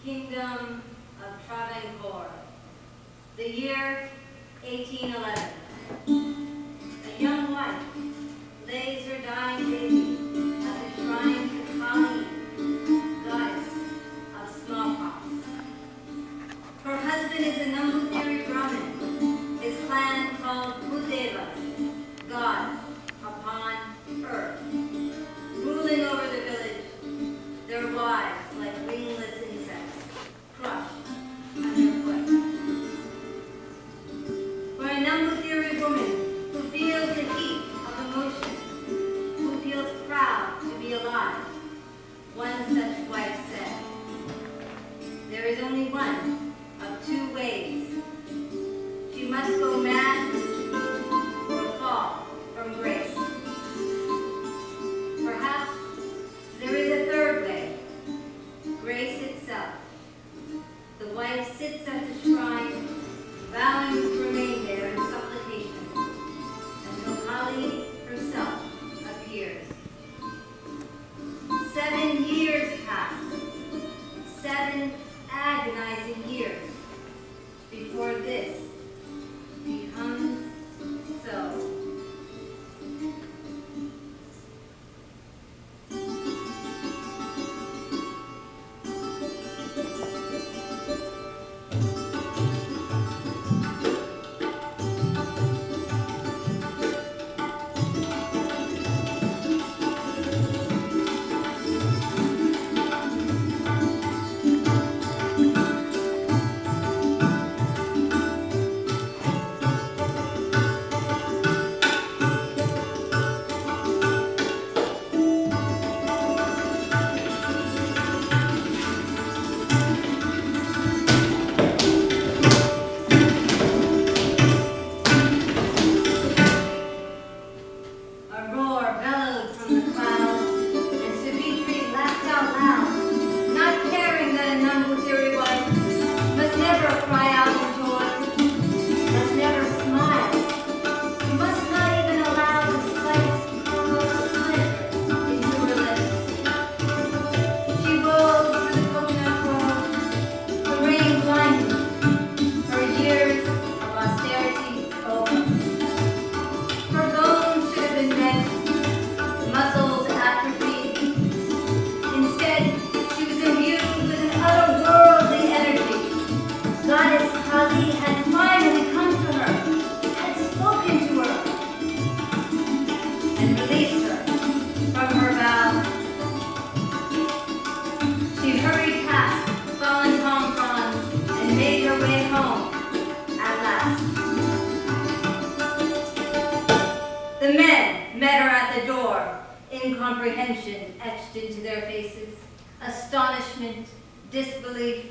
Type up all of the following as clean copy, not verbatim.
Kingdom of Travancore, the year 1811. A young wife lays her dying baby at the shrine to Kali, goddess of smallpox. Her husband is a Namboothiri Brahmin, his clan called Mudras, gods upon earth, ruling over the village, their wives like wingless insects, crushed underfoot. For a Namboothiri woman who feels the heat of emotion, who feels proud to be alive, one such wife said, "There is only one of two ways. She must go mad or fall from grace. Perhaps there is a third way, grace itself." The wife sits at the shrine, vowing to remain there in supplication until Kali herself appears. 7 years pass, 7 agonizing years, before this becomes so. Incomprehension etched into their faces, astonishment, disbelief.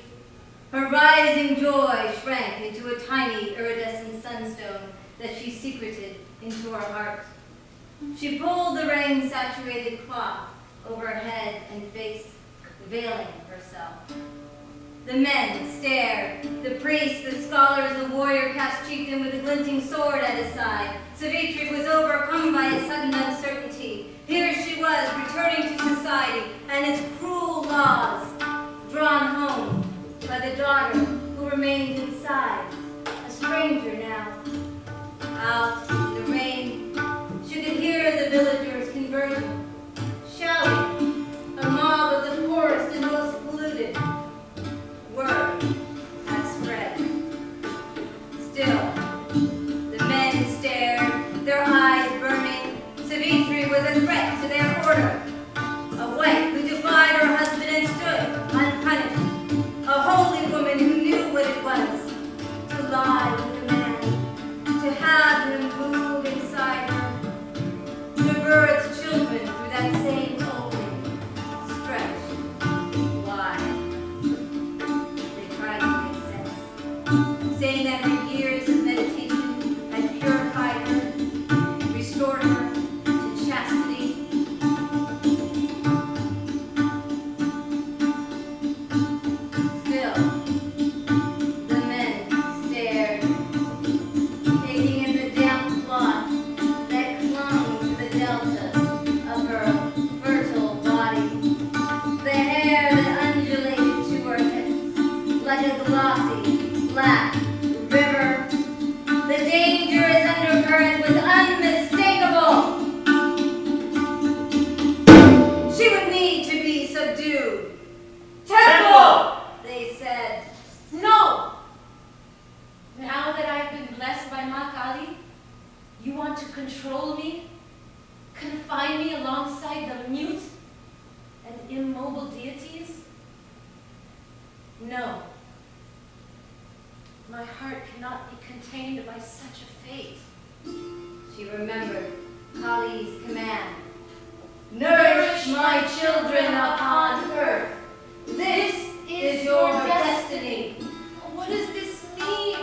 Her rising joy shrank into a tiny iridescent sunstone that she secreted into her heart. She pulled the rain-saturated cloth over her head and face, veiling herself. The men stared. The priest, the scholars, the warrior-caste chieftain with a glinting sword at his side. Savitri was overcome by a sudden uncertainty. Here she was, returning to society and its cruel laws, drawn home by the daughter who remained inside, a stranger now. Out in the rain, she could hear the villagers conversing, shouting, a mob of the poorest and most polluted. Word had spread. Still, the men stared, their eyes burning. Savitri was a threat to their order. A wife who defied her husband and stood unpunished. A holy woman who knew what it was to lie with a man, to have him move inside her, to birth children through that same opening, stretched wide. They tried to make sense, saying that her years of meditation had purified her, restored her to chastity. Still, the men stared, taking in the damp cloth that clung to the deltas of her fertile body, the hair that undulated to her subdued. Temple! They said. No! Now that I've been blessed by Ma Kali, you want to control me? Confine me alongside the mute and immobile deities? No. My heart cannot be contained by such a fate. She remembered Kali's command. Nourish my children upon earth. This is your destiny. What does this mean?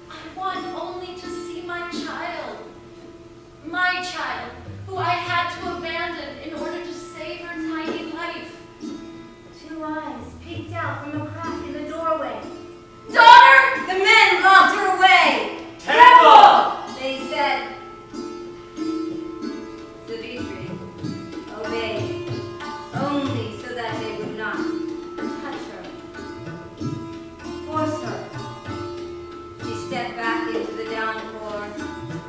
I want only to see my child, who I had to abandon in order to save her tiny life. 2 eyes peeked out from a crack in the doorway. Daughter! The men locked her away. Temple! They said. Savitri obeyed, only so that they would not touch her, force her. She stepped back into the downpour,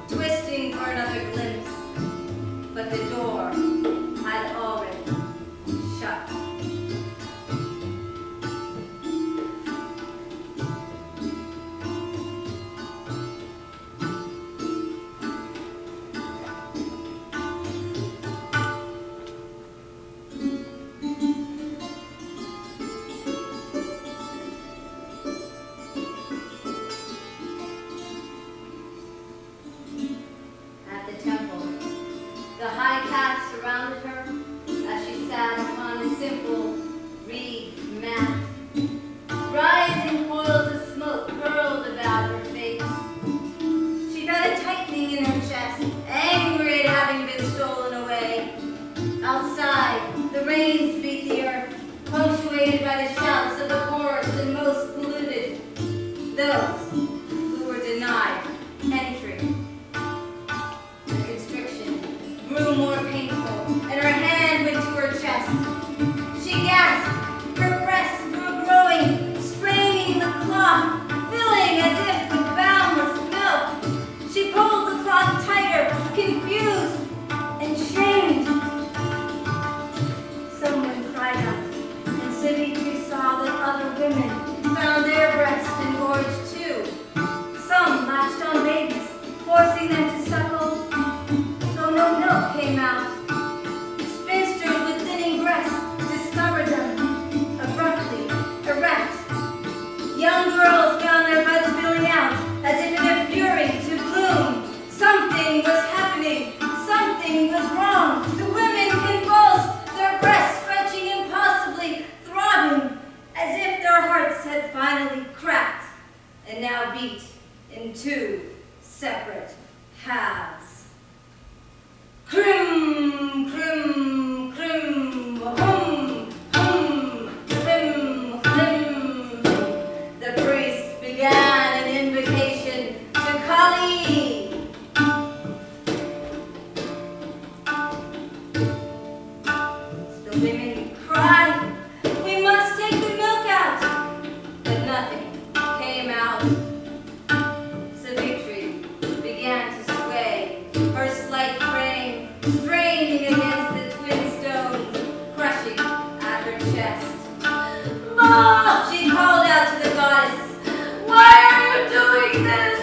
twisting for another glimpse, but the door had already shut. At the temple, the high-caste surrounded her as she sat upon a simple reed mat. Rising coils of smoke curled about her face. She felt a tightening in her chest, angry at having been stolen away. Outside, the rains beat the earth, punctuated by the shouts of the poorest and most polluted, those who were denied entry. The constriction grew more painful, and her hand went to her chest. She gasped, her breasts grew growing, straining the cloth, filling as if with boundless milk. She pulled the cloth tighter, confused and shamed. Someone cried out, and Savitri saw that other women found their breasts engorged too. Some latched on babies, forcing them to suckle, though no milk came out. Spinsters with thinning breasts discovered them, abruptly erect. Young girls found their buds spilling out, as if in a fury to bloom. Something was happening, something was wrong. The women convulsed, their breasts stretching impossibly, throbbing, as if their hearts had finally cracked, and now beat in 2 separate halves. Krim, krim, krim, hum, hum, krim, krim. The priest began an invocation to Kali. The women cried, "We must take the milk out," but nothing came out. Savitri began to sway, her slight frame straining against the twin stones, crushing at her chest. Ma! She called out to the goddess. Why are you doing this?